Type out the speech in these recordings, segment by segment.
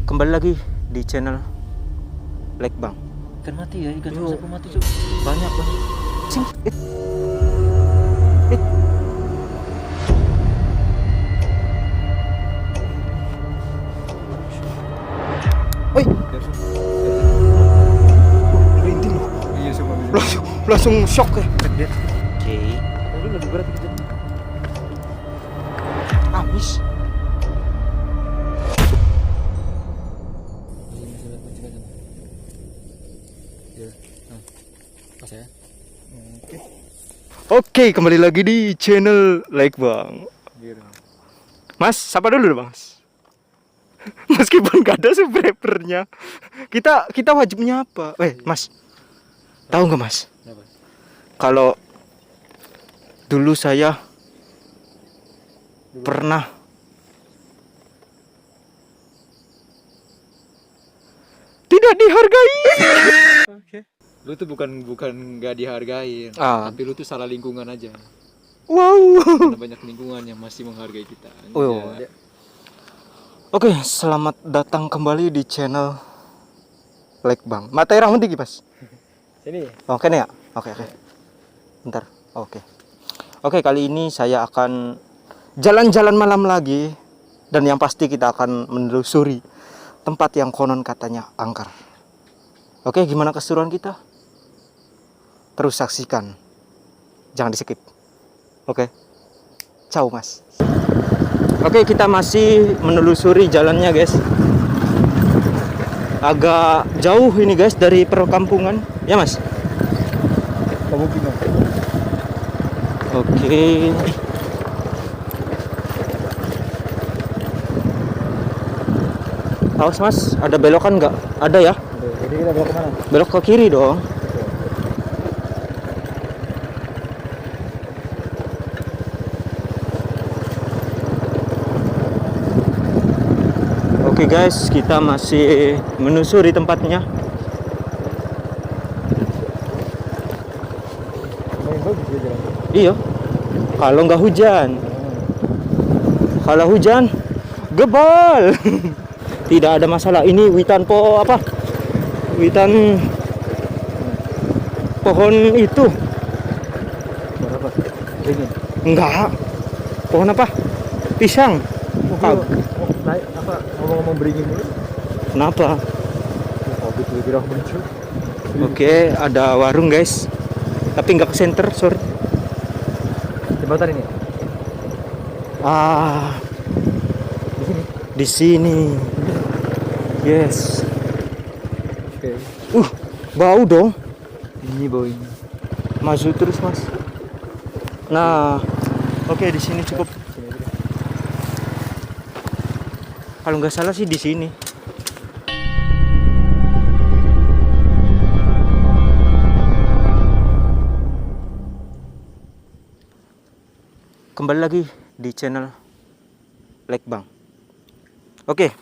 Kembali lagi di channel Like Bang. Ikan mati ya, ikan sama sapu mati, Cuk. Banyak. Cing. Oi. Merinding loh. Iya, semua Langsung shock ya. dia. Oke. Ini lebih berat gitu. Amis. Pas ya. Oke, kembali lagi di channel Like Bang. Mas, sapa dulu dong, Mas. Meskipun gak ada subscribernya, kita wajibnya apa? Mas, tahu nggak Mas? Apa? Kalau dulu saya pernah tidak dihargai. Oke. Lu tuh bukan nggak dihargai, tapi lu tuh salah lingkungan aja. Wow. Karena banyak lingkungan yang masih menghargai kita. Oh. Oke, selamat datang kembali di channel Like Bang. Materi rahmat iki, Mas. Sini. Oke nih ya. Oke. Bentar. Oke, kali ini saya akan jalan-jalan malam lagi, dan yang pasti kita akan menelusuri tempat yang konon katanya angker. Oke, gimana keseruan kita? Terus saksikan. Jangan di-skip. Oke. Ciao, Mas. Oke, kita masih menelusuri jalannya, guys. Agak jauh ini, guys, dari perkampungan. Ya, Mas? Kamu bingung. Oke. Awas, Mas, ada belokan nggak? Ada ya? Jadi kita belok kemana? Belok ke kiri dong. Oke guys, kita masih menelusuri tempatnya. Main bagus ya jalan. Iya. Kalau nggak hujan. Kalau hujan, gebal. Tidak ada masalah. Ini witan witan pohon itu. Berapa? Ini. Enggak. Pohon apa? Pisang. Naik apa? Ngomong-ngomong beringin dulu. Kenapa? Covid lebih rame muncul. Oke, ada warung guys. Tapi nggak ke center, sorry. Jembatan ini. Di sini. Yes. Oke. Bau dong. Ini bau ini. Maju terus, Mas. Nah, oke, di sini cukup. Sini aja deh. Kalau nggak salah sih di sini. Kembali lagi di channel Like Bang. Oke,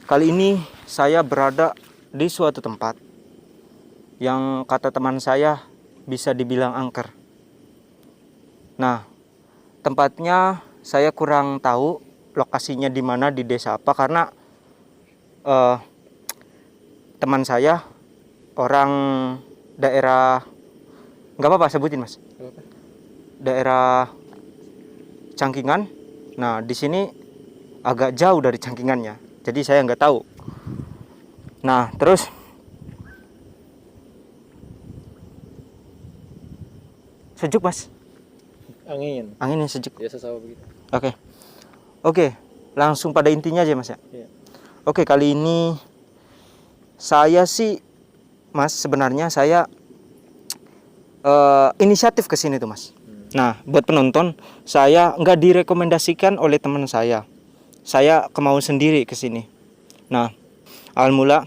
kali ini saya berada di suatu tempat yang kata teman saya bisa dibilang angker. Nah, tempatnya saya kurang tahu lokasinya di mana, di desa apa, karena teman saya orang daerah, nggak apa-apa sebutin, Mas. Apa? Daerah Cangkingan. Nah, di sini agak jauh dari Cangkingannya, jadi saya nggak tahu. Nah, terus sejuk, Mas. Anginnya sejuk. Biasa sawah begitu. Oke, langsung pada intinya aja, Mas ya. Iya. Oke, kali ini saya sih, Mas, sebenarnya saya inisiatif ke sini tuh, Mas. Nah, buat penonton, saya nggak direkomendasikan oleh teman saya. Saya kemauan sendiri ke sini. Nah, awal mula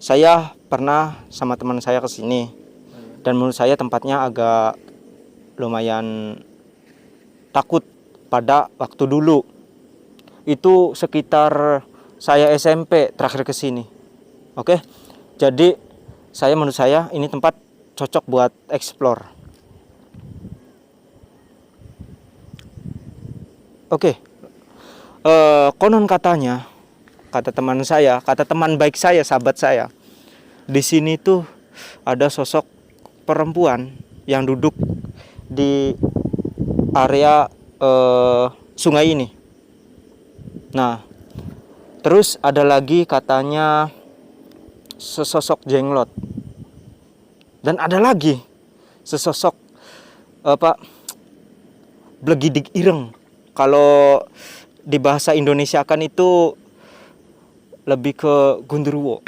saya pernah sama teman saya ke sini, dan menurut saya tempatnya agak lumayan takut pada waktu dulu. Itu sekitar saya SMP terakhir ke sini. Oke. Jadi menurut saya ini tempat cocok buat explore. Oke. Konon katanya, kata teman saya, kata teman baik saya, sahabat saya, di sini tuh ada sosok perempuan yang duduk di area sungai ini. Nah, terus ada lagi katanya sesosok jenglot. Dan ada lagi sesosok blegidik ireng. Kalau di bahasa Indonesia kan itu lebih ke gundurwo.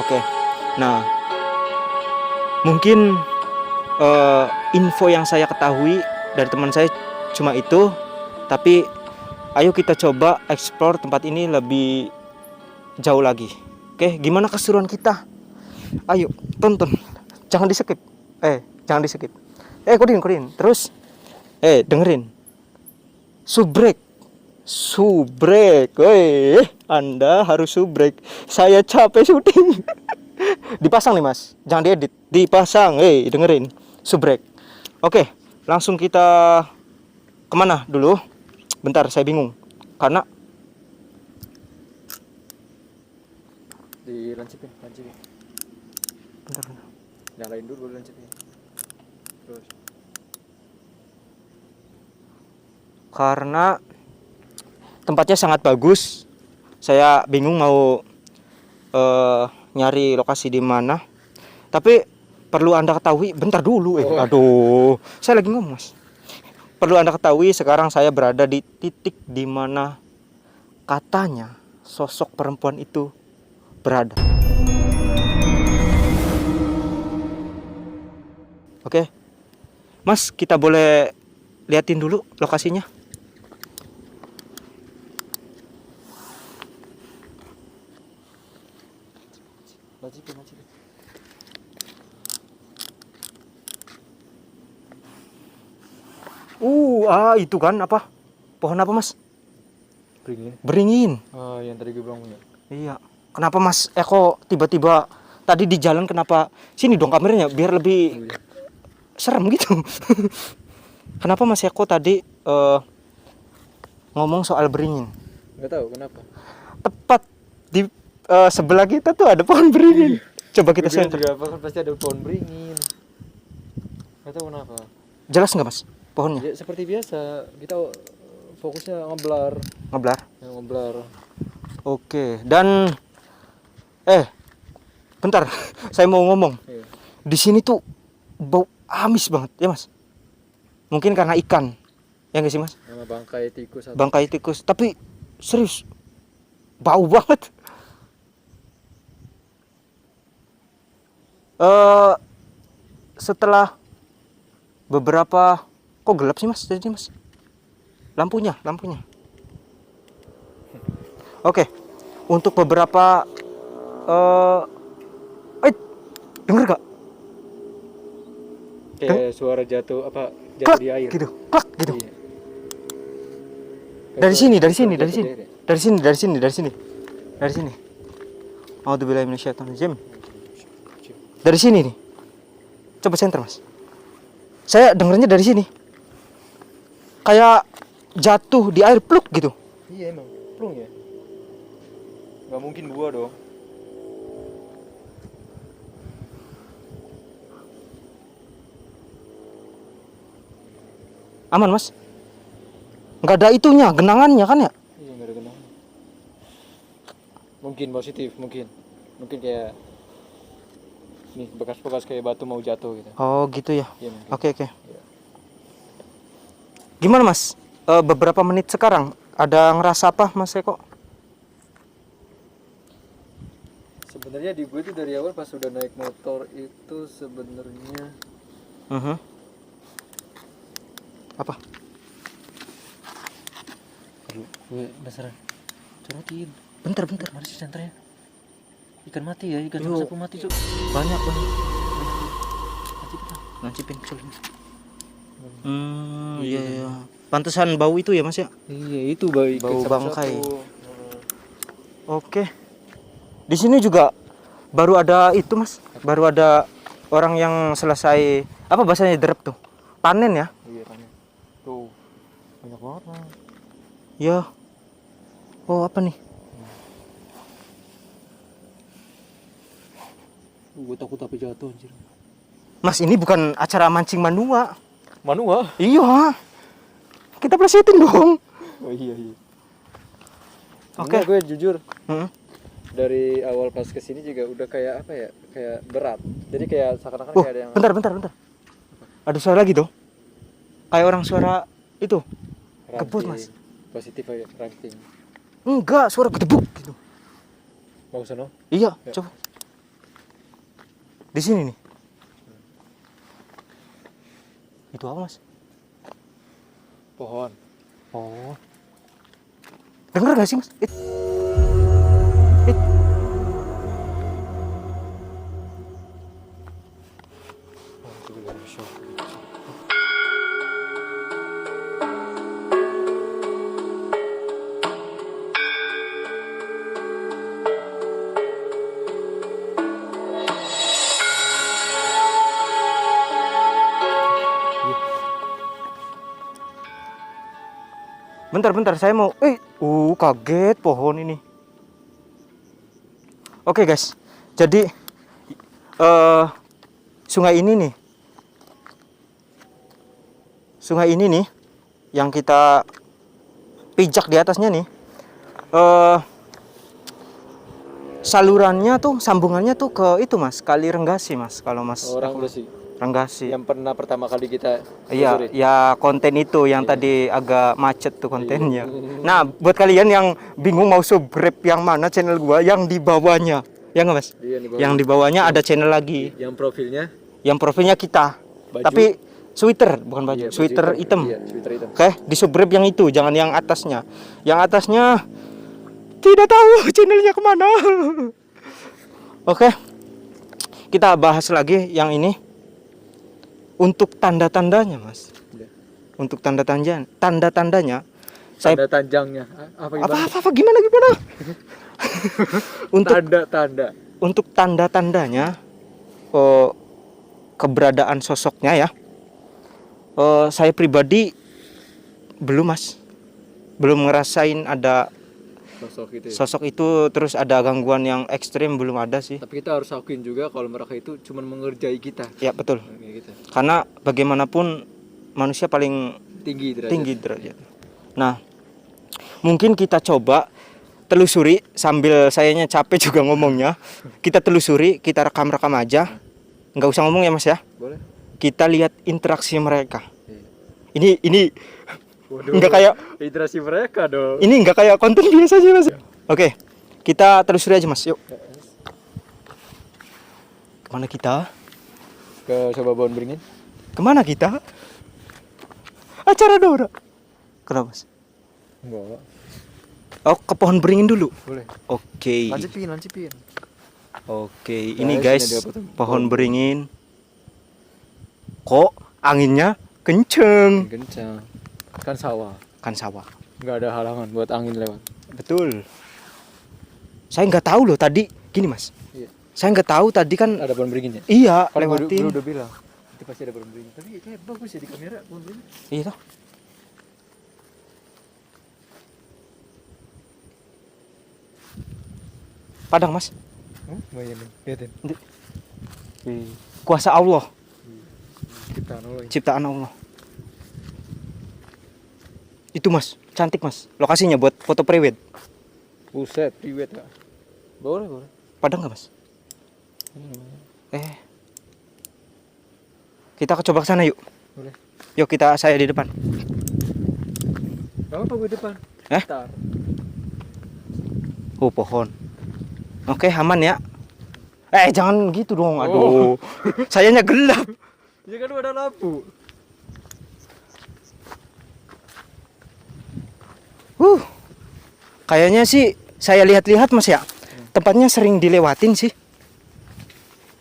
Oke, nah mungkin info yang saya ketahui dari teman saya cuma itu. Tapi ayo kita coba explore tempat ini lebih jauh lagi. Oke, gimana keseruan kita? Ayo tonton, jangan di skip. Jangan di skip. Kodin. Terus, dengerin. Subrek. Anda harus subrek. Saya capek syuting. Dipasang nih mas, jangan diedit. Dipasang, dengerin. Subrek. Oke, langsung kita kemana dulu? Bentar, saya bingung. Karena Lancipin. bentar. Nyalain dulu lancipin. Terus. Karena tempatnya sangat bagus. Saya bingung mau nyari lokasi di mana. Tapi perlu Anda ketahui, bentar dulu. Aduh, saya lagi ngomong mas. Perlu Anda ketahui sekarang saya berada di titik di mana katanya sosok perempuan itu berada. Oke, mas, kita boleh liatin dulu lokasinya. Lancipin. Itu kan apa? Pohon apa mas? Beringin. Oh, yang tadi gue bilang punya. Iya. Kenapa mas Eko tiba-tiba tadi di jalan, kenapa sini dong kameranya biar lebih serem gitu. Kenapa mas Eko tadi ngomong soal beringin? Nggak tahu kenapa. Tepat di sebelah kita tuh ada pohon beringin. Coba kita center. Juga apa kan pasti ada pohon beringin. Nggak tahu kenapa. Jelas nggak mas pohonnya? Ya, seperti biasa kita fokusnya ngeblar. Ngeblar. Oke. Dan bentar, saya mau ngomong. Iya. Di sini tuh bau amis banget ya mas. Mungkin karena ikan, ya nggak sih mas? Sama bangkai tikus. Bangkai tikus. Tapi serius, bau banget. Setelah beberapa, kok gelap sih mas? Jadi mas, lampunya. Oke, untuk beberapa, denger gak? Kayak suara jatuh Klak, di air. gitu, klak gitu. Iya. Dari sini. A'udzubillahi minasyaitonirrajim. Dari sini nih. Coba center mas. Saya dengernya dari sini. Kayak jatuh di air, pluk gitu. Iya emang, plung ya. Gak mungkin gua dong. Aman mas? Nggak ada itunya, genangannya kan ya? Iya nggak ada genangan. Mungkin positif, mungkin kayak nih bekas-bekas kayak batu mau jatuh gitu. Oh gitu ya. Iya, mungkin. Oke. Iya. Gimana mas? Beberapa menit sekarang ada ngerasa apa mas Eko? Sebenarnya Sebenarnya di gue itu dari awal pas udah naik motor itu sebenarnya Apa? gue penasaran. Corotin. Bentar. Mana sih senternya? Ikan mati ya, ikan Yo. sapu mati, Cuk. Banyak. Mati kita. Nancipin cul. Iya. Pantesan bau itu ya Mas ya? Iya, itu bau bangkai. Oke. Di sini juga baru ada itu Mas. Baru ada orang yang selesai apa bahasanya derep tuh? Panen ya? Iya, panen. Tuh. Banyak banget, Mas. Ya. Oh, apa nih? Gue takut tapi jatuh anjir. Mas, ini bukan acara mancing manua. Manua? Iya. Kita plesetin dong. Oh iya. Oke. Gue jujur Hmm. dari awal pas kesini juga udah kayak apa ya? Kayak berat. Jadi kayak seakan-akan Oh, kayak ada yang bentar. Ada suara lagi tuh. Kayak orang suara itu. Kebut, Mas. Positif aja, ranting. Enggak, suara gedebuk gitu. Mau sono? Iya, Ya. coba. Di sini nih. Itu apa, Mas? Pohon. Oh. Dengar gak sih, Mas? Oh, itu juga ada shock. Bentar, saya mau. Kaget pohon ini. Oke, guys. Jadi sungai ini nih yang kita pijak di atasnya nih. Salurannya tuh, sambungannya tuh ke itu, Mas, Kali Renggasi, Mas. Kalau Mas Orang udah sih. Renggasi. Yang pernah pertama kali kita Iya, telusuri. ya konten itu yang tadi agak macet tuh kontennya. Nah, buat kalian yang bingung mau subscribe yang mana channel gua, yang di bawahnya. Ya nggak, Mas? Iya, di bawah. Yang di bawahnya ada channel lagi. Yang profilnya Yang profilnya kita. baju. Tapi sweater, bukan baju. Iya, Sweater hitam. Iya, sweater hitam. Oke, di subscribe yang itu, jangan yang atasnya. Yang atasnya tidak tahu channelnya kemana. Oke, kita bahas lagi yang ini. Untuk tanda-tandanya, Mas. Iya. Untuk tanda-tandanya, Tanda tanjangnya. Apa gimana? apa gimana? Untuk Tanda-tanda. untuk tanda-tandanya, keberadaan sosoknya ya. Saya pribadi belum, Mas. Belum ngerasain ada Sosok itu. sosok itu, terus ada gangguan yang ekstrim, belum ada sih. Tapi kita harus akuin juga kalau mereka itu cuma mengerjai kita. Ya, betul. Kayak gitu. Karena bagaimanapun manusia paling Tinggi derajat. Nah, mungkin kita coba telusuri sambil sayanya capek juga ngomongnya. Kita telusuri, kita rekam-rekam aja. Nggak usah ngomong ya, Mas ya. Boleh? Kita lihat interaksi mereka. Iya. Ini Waduh, nggak kayak interaksi mereka dong. ini nggak kayak konten biasa sih, Mas. Oke, kita telusuri aja, Mas. Yuk. Kemana kita? Ke coba pohon beringin. Kemana kita? Acara Dora. Kenapa, Mas? Enggak. Oh, ke pohon beringin dulu. Boleh. Oke. Lancipin. Oke, ini Guys, guys, ini ada apa tuh? pohon beringin. Kok anginnya kenceng? Kencang. Kan sawah. Kan sawah. Nggak ada halangan buat angin lewat. Betul. Saya nggak tahu loh tadi. Gini, Mas. Iya. Saya nggak tahu tadi kan. Ada pohon beringinnya. Iya, Kan lewatin. gue udah bilang. Itu pasti ada pohon beringin. Tapi kayak bagus ya di kamera pohon beringin. Iya toh. Padang, Mas. Lumayan nih. Lihatin. Kuasa Allah, Ciptaan Allah. ciptaan Allah. Itu, Mas, cantik, Mas. Lokasinya buat foto prewed. Buset, priwet kak. Boleh. Padang nggak, Mas? Kita coba ke sana yuk. Boleh. Yuk, saya di depan. Gak apa gue depan. Eh? Ntar. Oh, pohon. Oke, aman ya. Jangan gitu dong. Aduh. Sayanya gelap. Ya kan ada lampu. Kayaknya sih saya lihat-lihat Mas ya. Tempatnya sering dilewatin sih.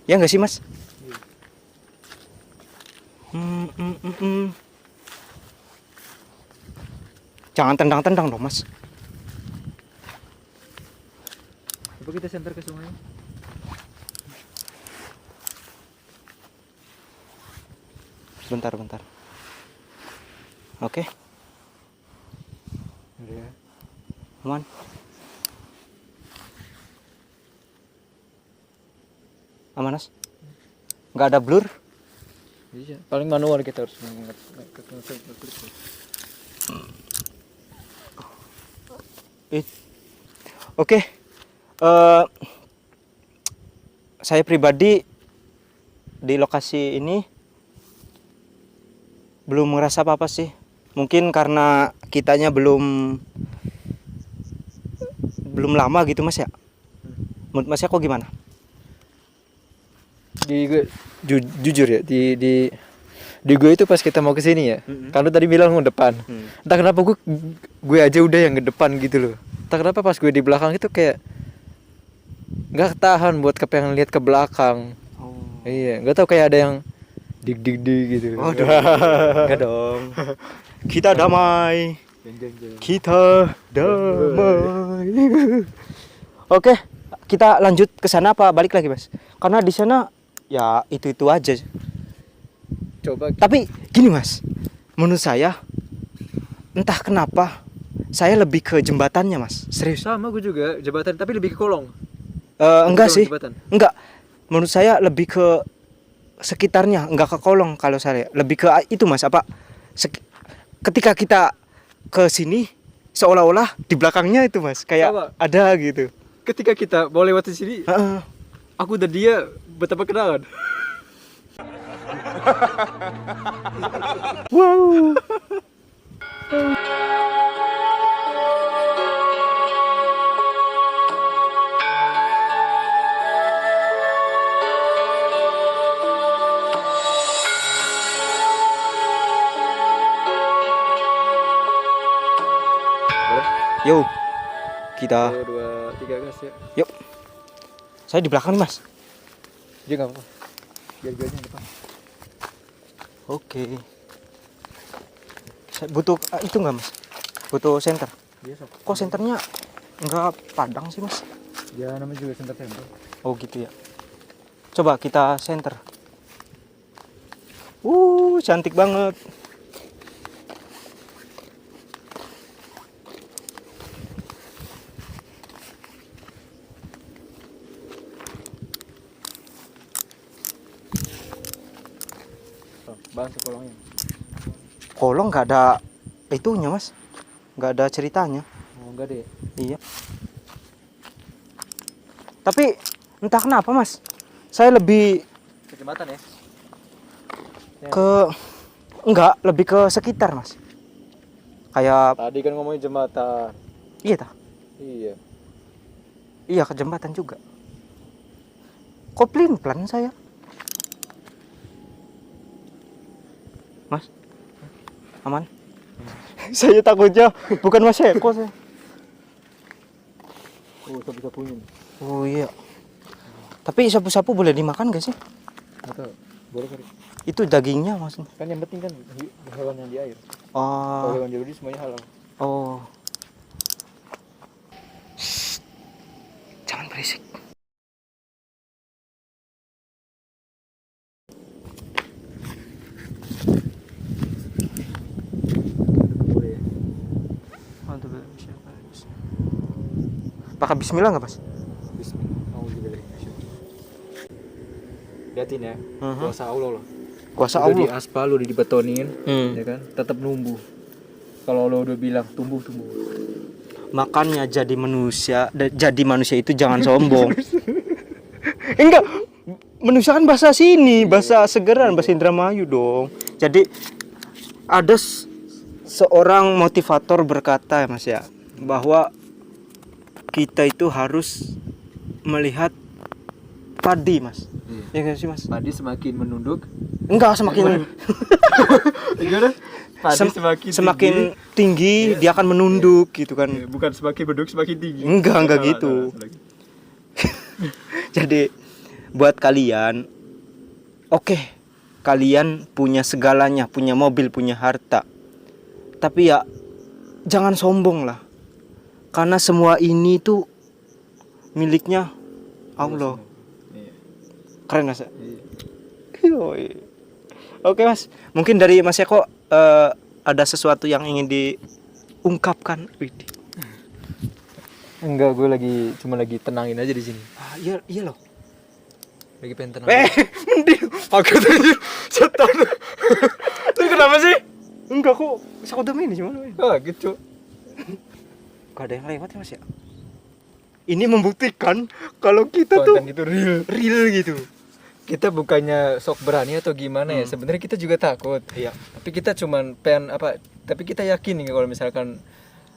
Ya enggak sih Mas? Jangan tendang-tendang dong Mas. Coba kita senter ke sungai. Bentar. Oke. Ya. Aman. Aman Mas? Nggak ada blur? Iya. Paling manual kita harus Oke. Saya pribadi di lokasi ini belum ngerasa apa-apa sih. Mungkin karena kitanya belum lama gitu Mas ya. Menurut Mas ya kok gimana? Jujur ya di gue itu pas kita mau ke sini ya. Kalau tadi bilang mau depan. Entah kenapa gue aja udah yang ke depan gitu loh. Entah kenapa pas gue di belakang itu kayak nggak tahan buat kepengen lihat ke belakang. Iya, nggak tahu kayak ada yang dig gitu. Oh, enggak dong. Kita damai. Kita damai. Oke, kita lanjut ke sana apa balik lagi, Mas? Karena di sana ya itu aja. Coba. Tapi gini, Mas. Menurut saya entah kenapa saya lebih ke jembatannya, Mas. Serius. Sama gue juga, jembatan tapi lebih ke kolong. Enggak sih. Jembatan. Enggak. Menurut saya lebih ke sekitarnya, enggak ke kolong kalau saya. Lebih ke itu, Mas, apa? Ketika kita ke sini seolah-olah di belakangnya itu, Mas, kayak sama. Ada gitu. Ketika kita mau lewat di sini, aku dan dia betapa kenalan. Wow. Yuk, kita 1, 2, 3 gas ya. Yuk. Saya di belakang nih, Mas. Dia nggak apa-apa. Biar gue aja yang depan. Oke. Saya butuh itu nggak, Mas? Butuh senter. Biasa. Kok senternya nggak padang sih, Mas? Ya namanya juga center. Oh gitu ya. Coba kita senter. Cantik banget. Bahas kolongnya. Kolong nggak ada itunya, Mas. Nggak ada ceritanya. Oh enggak deh. Iya. Tapi entah kenapa, Mas. Saya lebih Ke jembatan ya. enggak, lebih ke sekitar, Mas. Kayak Tadi kan ngomongin jembatan. iya tah? Iya. Iya, ke jembatan juga. Kok pelin-pelan saya? Mas? Aman? Saya takutnya bukan Mas Eko saya. Oh, sapu-sapunya. Oh iya. Tapi sapu-sapu boleh dimakan gak sih? Atau boleh kali. Itu dagingnya maksudnya. Kan yang penting kan hewan yang di air. Oh. Kalau hewan di semuanya halal. Oh. Shh. Jangan berisik. Pakai bismillah nggak, Mas? Liatin ya, kuasa Allah loh. Kuasa Udah Allah. di aspal, udah dibetonin, ya kan, tetap numbuh. Kalau lo udah bilang tumbuh. Makanya jadi manusia itu jangan sombong. Enggak, manusia kan bahasa sini, bahasa Segeran, bahasa Indramayu dong. Jadi ada seorang motivator berkata, Mas ya, bahwa kita itu harus melihat padi mas. Iya. Ya nggak sih mas? Padi semakin menunduk. Enggak, semakin Gimana? Padi semakin tinggi dia akan menunduk gitu kan. Bukan semakin menunduk semakin tinggi. Enggak gitu. Jadi buat kalian, oke, kalian punya segalanya, punya mobil, punya harta. Tapi ya jangan sombong lah. Karena semua ini tuh miliknya Allah. Iya. Keren mas? Iya. Yoi. Oke mas, mungkin dari Mas Eko ada sesuatu yang ingin diungkapkan? Widih. Enggak, gue cuma lagi tenangin aja di sini. Ah, iya loh. Lagi pengen tenang. Mending aku tadi setan. Lu kenapa sih? Enggak kok, aku udah main cuma main. Ah, gitu. Gak ada yang lewat ya mas ya. Ini membuktikan kalau kita tuh Konten itu real gitu. Kita bukannya sok berani atau gimana ya, sebenarnya kita juga takut. Iya. Tapi kita cuman tapi kita yakin nih kalau misalkan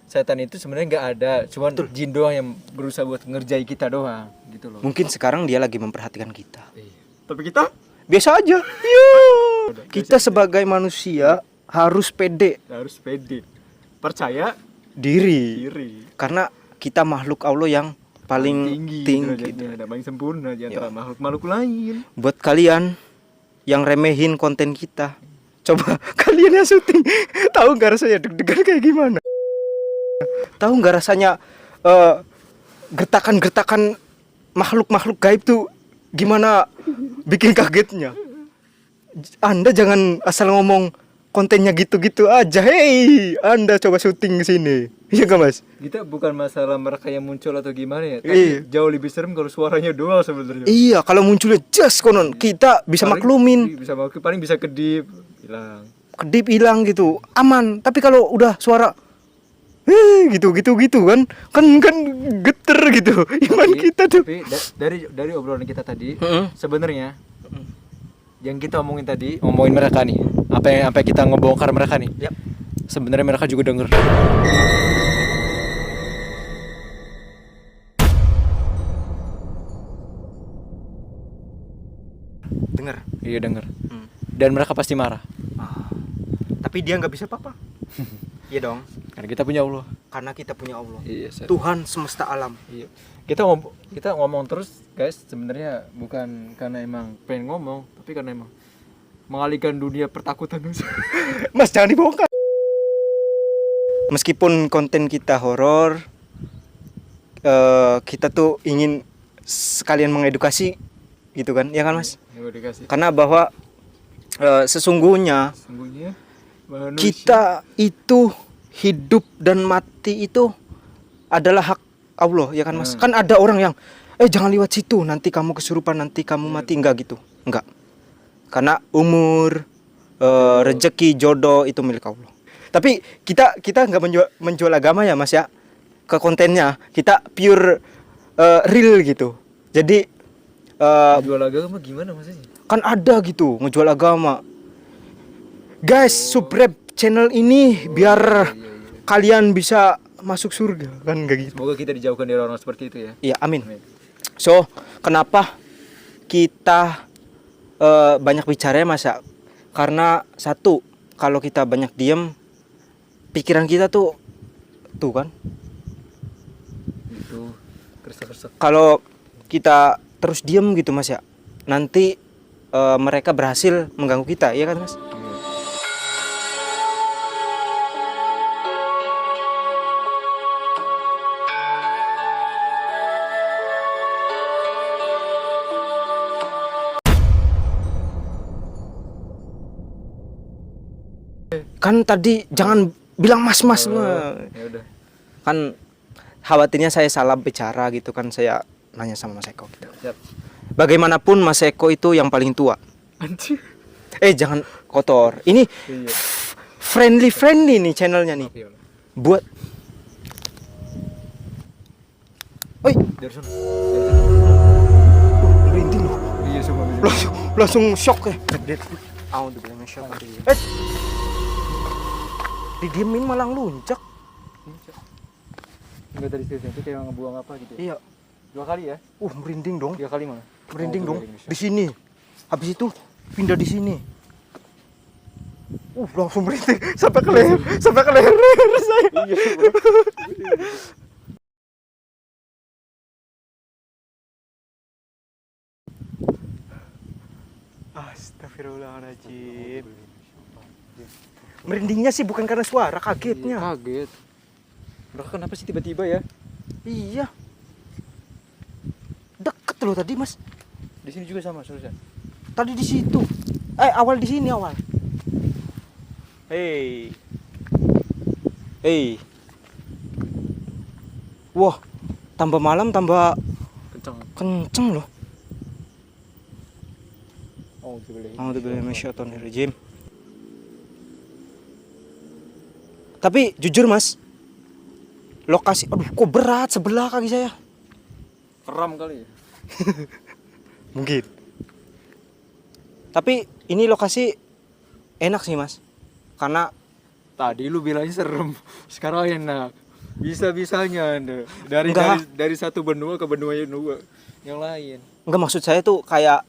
setan itu sebenarnya nggak ada, cuman jin doang yang berusaha buat ngerjai kita doang gitu loh. Mungkin sekarang dia lagi memperhatikan kita. Iya. Tapi kita biasa aja. Yo. Kita sebagai manusia harus pede Percaya diri. diri. Karena kita makhluk Allah yang paling tinggi. derajatnya, paling sempurna di antara makhluk-makhluk lain. Buat kalian yang remehin konten kita, coba kalian yang syuting, tahu nggak rasanya deg-degan kayak gimana? Tahu nggak rasanya gertakan-gertakan makhluk-makhluk gaib tuh gimana bikin kagetnya? Anda jangan asal ngomong kontennya gitu-gitu aja. Hei, Anda coba syuting ke sini. Iya enggak, Mas? Kita bukan masalah mereka yang muncul atau gimana ya, tapi Iya. jauh lebih serem kalau suaranya doang sebenarnya. Iya, kalau munculnya just konon, kita bisa maklumin. Paling bisa kedip, hilang. Kedip hilang gitu, aman. Tapi kalau udah suara gitu kan geter gitu. Iman kita tuh. Tapi dari obrolan kita tadi, sebenarnya yang kita ngomongin mereka nih, apa yang kita ngebongkar mereka nih. Yap. Sebenarnya mereka juga denger. Dengar. Iya denger. Dan mereka pasti marah. Tapi dia nggak bisa apa-apa. Iya dong. Karena kita punya Allah. Karena kita punya Allah. Iya. Tuhan semesta alam. Iya. Kita ngomong terus guys, sebenarnya bukan karena emang pengen ngomong, tapi karena emang mengalihkan dunia pertakutan. Mas jangan dibongkar. Meskipun konten kita horor, kita tuh ingin sekalian mengedukasi gitu kan, ya kan Mas? Karena bahwa sesungguhnya manusia. kita itu hidup dan mati itu adalah hak Allah, ya kan Mas? Kan ada orang yang jangan lewat situ, nanti kamu kesurupan, nanti kamu mati. Enggak gitu. Enggak. Karena umur, rezeki, jodoh itu milik Allah. Tapi kita nggak menjual agama ya Mas ya. Ke kontennya kita pure real gitu. Jadi jual agama gimana maksudnya? kan ada gitu ngejual agama. Guys, subscribe channel ini biar kalian bisa masuk surga kan kayak gitu. Semoga kita dijauhkan dari orang seperti itu ya. Iya, amin. So, kenapa kita banyak bicara ya Mas ya? Karena satu, kalau kita banyak diem, pikiran kita tuh kan. Itu kersek-kersek. Kalau kita terus diem gitu Mas ya, nanti mereka berhasil mengganggu kita, iya kan Mas? Kan tadi jangan bilang mas-mas. Ya udah. Kan khawatirnya saya salah bicara gitu kan, saya nanya sama Mas Eko gitu. Siap. Bagaimanapun Mas Eko itu yang paling tua. Anjir. Jangan kotor. Ini Iya. friendly nih channelnya nih. Oke. Buat Oi, Dari sana. merinding loh. Iya semua. Langsung shock ya. Udah bilang shock. Didiemin malah luncak. Enggak, tadi itu kayak ngebuang apa gitu. Iya. 2 kali ya? Merinding dong. 3 kali malah. Merinding dong. merinding. Di sini. Habis itu pindah di sini. Langsung merinding sampai ke leher saya. Iya, bro. Astagfirullahaladzim. Merindingnya sih bukan karena suara, kagetnya. Kaget. Mereka kenapa sih tiba-tiba ya? Iya. Deket loh tadi, Mas. Di sini juga sama, Susan. Tadi di situ. Awal di sini awal. Hei. Wah, tambah malam tambah Kencang. kenceng loh. Oh, Alhamdulillah minasyaitonirrajim. Tapi jujur Mas, lokasi aduh kok berat sebelah kaki saya. Keram kali ya. Mungkin. Tapi ini lokasi enak sih Mas. Karena Tadi lu bilangnya serem, sekarang enak. Bisa-bisanya Anda Enggak. dari satu benua ke benua yang lain. enggak, maksud saya tuh kayak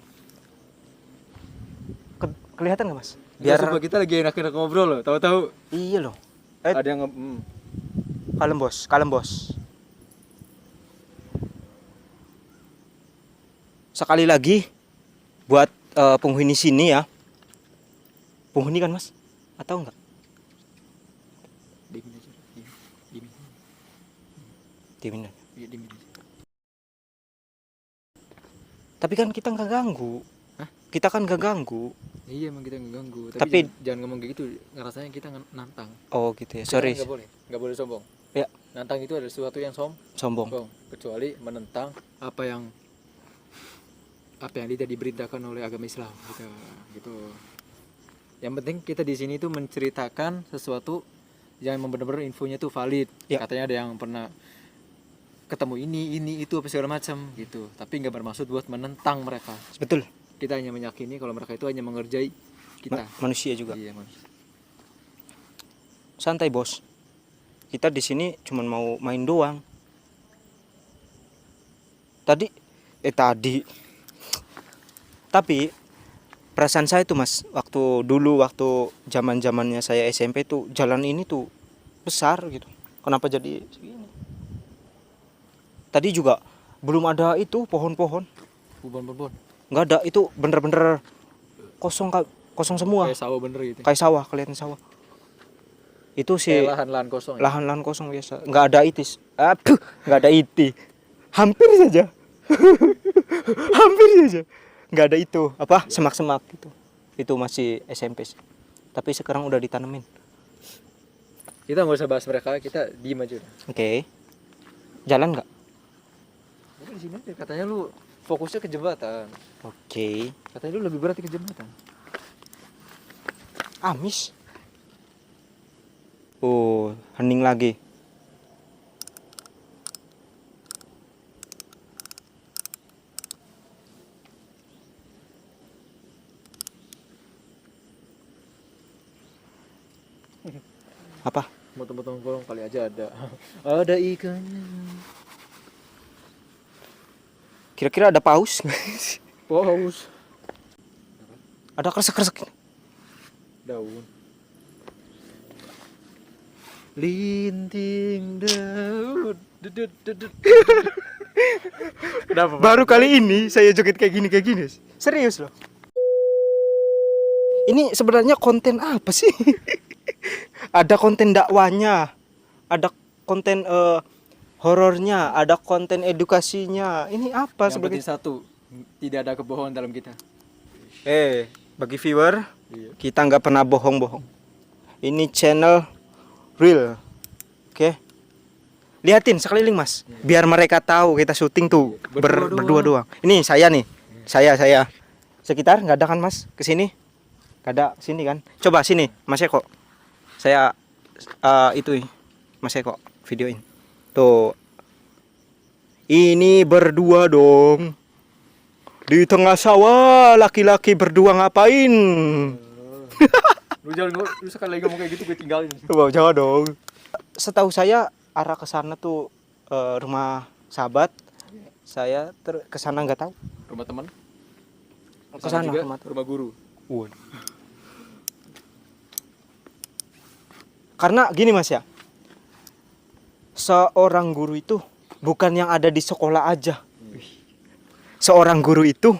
kelihatan nggak Mas? Biar Biar kita lagi enak-enak ngobrol loh, tahu-tahu iya loh. ada yang Kalem bos. Sekali lagi buat penghuni sini ya. Penghuni kan Mas? Atau enggak? Dimin aja. Dimin. Dimin. Iya, dimin aja. Tapi kan kita nggak ganggu. Hah? Kita kan nggak ganggu. Iya, emang kita ngeganggu. Tapi- jangan ngomong kayak gitu, ngerasanya kita nantang. Oh gitu ya. Kita Sorry. nggak boleh sombong. Ya. Nantang itu adalah sesuatu yang Sombong. kecuali menentang apa yang tidak diberitakan oleh agama Islam gitu. Yang penting kita di sini tuh menceritakan sesuatu yang benar-benar infonya tuh valid. Ya. Katanya ada yang pernah ketemu ini itu apa segala macam gitu. Tapi nggak bermaksud buat menentang mereka. Betul. Kita hanya meyakini kalau mereka itu hanya mengerjai kita. Manusia juga. Iya, manusia. Santai bos. Kita di sini cuma mau main doang. Tapi perasaan saya tuh Mas, waktu zaman-zamannya saya SMP tuh jalan ini tuh besar gitu. Kenapa jadi segini? Tadi juga belum ada itu pohon-pohon. Bubon. Nggak ada, itu bener-bener kosong semua. Kayak sawah bener gitu. Kayak sawah, kelihatan sawah. Itu sih Kayak lahan-lahan kosong. Ya? lahan-lahan kosong biasa. Nggak ada itis. Nggak ada iti. Hampir saja. Hampir saja. Nggak ada itu. Apa? Semak-semak gitu. Itu masih SMP sih. Tapi sekarang udah ditanemin. Kita nggak usah bahas mereka, kita diem aja. Oke. Jalan nggak? Udah di sini aja. Katanya lu fokusnya ke jembatan. Oke. Katanya lu lebih berat ke jembatan. Amis. Oh, hening lagi. Apa? Potong-potong kolong kali aja ada. Ada ikannya. Kira-kira ada paus? Paus. Ada kresek-kresek. Daun. Linting daun. Kenapa? Baru kali ini saya joget kayak gini. Serius loh. Ini sebenarnya konten apa sih? Ada konten dakwanya, ada konten horornya, ada konten edukasinya. Ini apa Yang sebagai? penting satu, tidak ada kebohongan dalam kita. Bagi viewer, Iya. kita nggak pernah bohong-bohong. Ini channel real, oke? Liatin sekeliling mas, biar mereka tahu kita syuting tuh berdua doang. Ini saya nih, saya sekitar nggak ada kan mas? Kesini, nggak ada sini kan? Coba sini, Mas Eko. Saya itu Mas Eko videoin. Tuh, ini berdua dong. Di tengah sawah laki-laki berdua ngapain? Lu sekali lagi ngomong kayak gitu gue tinggalin. Wow, jangan dong. Setahu saya arah ke sana tuh rumah sahabat. Saya ke sana nggak tahu. rumah teman. Ke sana juga rumah guru. Karena gini Mas ya, seorang guru itu bukan yang ada di sekolah aja. Seorang guru itu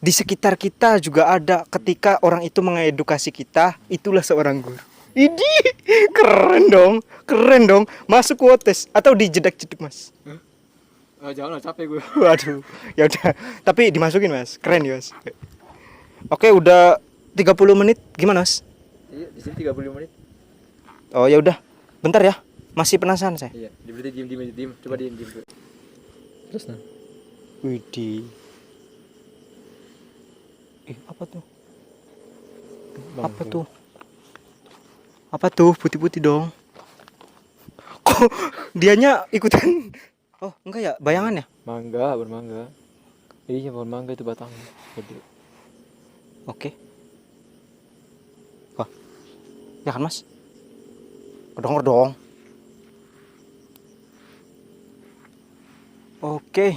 di sekitar kita juga ada. Ketika orang itu mengedukasi kita, itulah seorang guru. Ini keren dong. Masuk kuotes atau dijedak-jeduk Mas. Jangan lah, capek gue. Waduh, ya udah. Tapi dimasukin Mas, keren ya Mas. Oke, udah 30 menit, gimana Mas? Iya, di sini 35 menit. Oh ya udah, bentar ya. Masih penasaran saya. Iya, berarti diem. Coba diem. Terus nah. Widih. Apa tuh? Apa tuh? Putih-putih dong. Kok dianya ikutan? Oh, enggak ya, bayangannya. Bermangga. Iya, pohon mangga itu batangnya. Gede. Oke. Wah. Ya kan, Mas? Kedenger dong. Oke.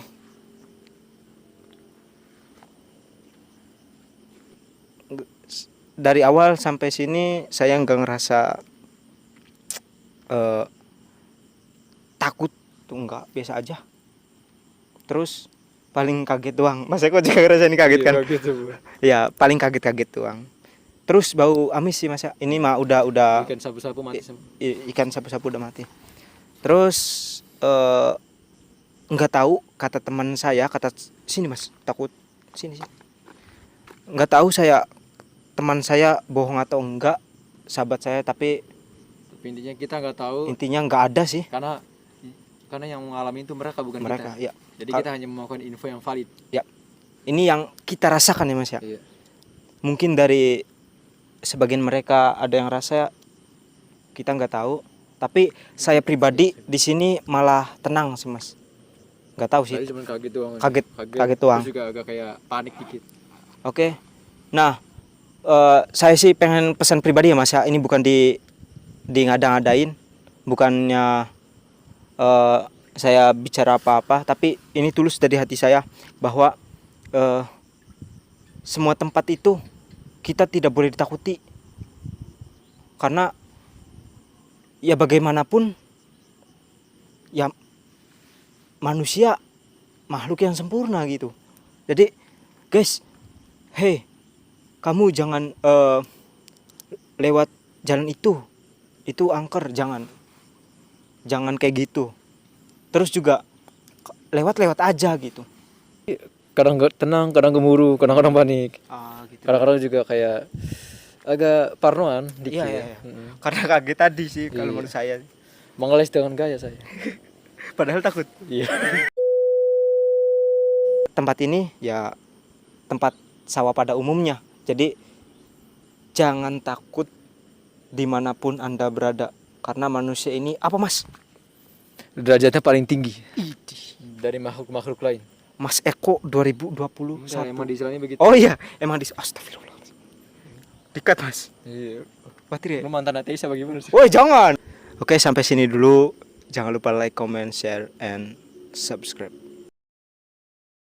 Dari awal sampai sini saya nggak ngerasa takut tuh, enggak, biasa aja. Terus paling kaget doang. Mas Eko juga ngerasain kaget kan? Kaget tuh. Ya, paling kaget doang. Terus bau amis sih Mas. Ini mah udah Ikan sapu-sapu mati semua. Ikan sapu-sapu udah mati. Terus nggak tahu, kata teman saya, kata sini Mas, takut sini. Nggak tahu teman saya bohong atau enggak, sahabat saya, tapi intinya kita nggak tahu. Intinya nggak ada sih. Karena yang mengalami itu mereka, bukan mereka, kita. Ya. Jadi kita hanya melakukan info yang valid. Ya. Ini yang kita rasakan ya Mas ya. Iya. Mungkin dari sebagian mereka ada yang rasa, kita nggak tahu. Tapi saya pribadi di sini malah tenang sih Mas. Nggak tahu sih. Tadi cuma kaget doang. Kaget doang. Terus juga agak kayak panik dikit. Oke. Nah, saya sih pengen pesan pribadi ya Mas ya. Ini bukan di ngada-ngadain, bukannya saya bicara apa-apa, tapi ini tulus dari hati saya bahwa semua tempat itu kita tidak boleh ditakuti. Karena ya bagaimanapun ya manusia makhluk yang sempurna gitu. Jadi guys, kamu jangan lewat jalan itu angker, jangan kayak gitu. Terus juga lewat aja gitu. Kadang nggak tenang, kadang gemuruh, kadang-kadang panik. Gitu. Kadang-kadang juga kayak agak parnoan dikit. Iya. Karena kaget tadi sih kalau menurut saya. Mengeles dengan gaya saya. Padahal takut. Iya. Tempat ini ya tempat sawah pada umumnya. Jadi jangan takut dimanapun Anda berada. Karena manusia ini apa Mas? Derajatnya paling tinggi dari makhluk lain. Mas Eko 2021. Emang di istilahnya begitu. Oh iya, emang astagfirullah. Dikat Mas. Iya. Khawatir ya? Lu mantan ateis apa gimana sih? Woi, jangan. Oke, sampai sini dulu. Jangan lupa like, comment, share, and subscribe.